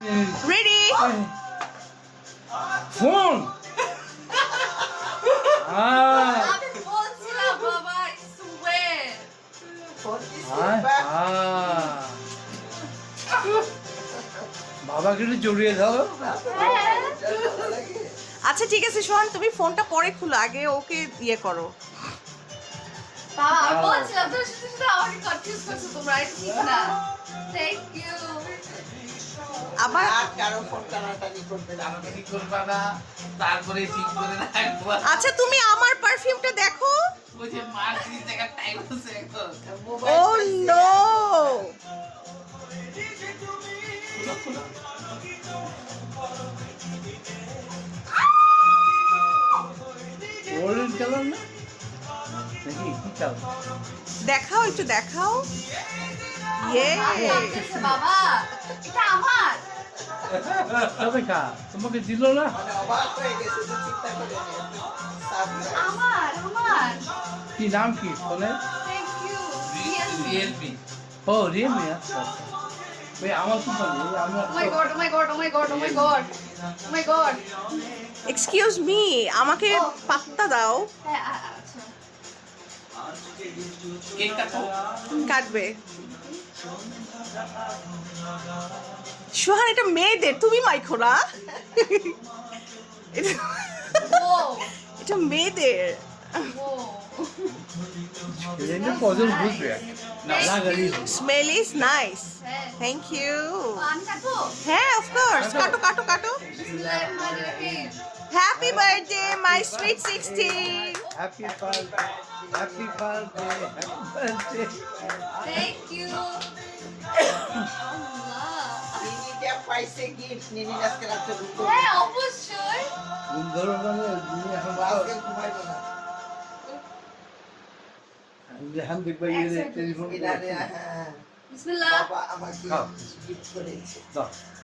Ready? Phone আমি বলছিলাম বাবা I swear. বাবাকে একটু জড়িয়ে ধরো। আচ্ছা ঠিক আছে সোহান, তুমি ফোনটা পরে খুলো, আগে ওকে ইয়ে করো। বাবা আমি বলছিলাম তুমি শুধু শুধু আমাকে কনফিউজ করছো তোমরা এটা ঠিক না থ্যাংক ইউ আবার কারো ফোন টানাটানি করবে না। আমাকে ঠিক করবা না, তারপরে ঠিক করে রাখবা। আচ্ছা তুমি আমার পারফিউমটা দেখো। ওই যে মার্কেট থেকে টাইম আছে এখন। মোবাইল ও পাইছে। নো, খুলো, খুলো। অরেঞ্জ কালার না নাকি কি কালার? দেখাও একটু দেখাও। ইয়ে বাবা এটা আমার তবে কা তোমাকে দিল না? মানে অবাক হয়ে গেছে যে চিন্তা করে সাবধান। আমার কি নাম কি ফোনের? Thank you Realme. ও রিয়েলমি, আচ্ছা আচ্ছা। ওই আমার কোম্পানি আমার oh my God oh my God oh my God oh my God oh my God excuse me, আমাকে পাত্তা দাও। হ্যাঁ আচ্ছা কেক কাটো। কাটবে। সোহান এটা মেয়েদের, তুমি মাইখো না। ও এটা মেয়েদের। ও এটা কজন বুঝবে না লাগালি স্মেল ইজ নাইস। হ্যাঁ থ্যাংক ইউ। পান কাটো হ্যাঁ অফ কোর্স, কাটো কাটো কাটো। বিসমিল্লাহিররহমানিররহিম happy birthday my sweet 60। Happy birthday happy birthday happy birthday. Thank you নিনিটা পাইছে গিফট, নিনি আজকে রাতে ঘুমো। হ্যাঁ অবশ্যই ঘুম ধরো মানে তুমি এখন আজকে ঘুমাইবো না। যেখান দেখবে ইয়ে টেলিফোন ইনারে হ্যাঁ বিসমিল্লাহ বাবা আমাকে খাও। গিফট করেছে। দাও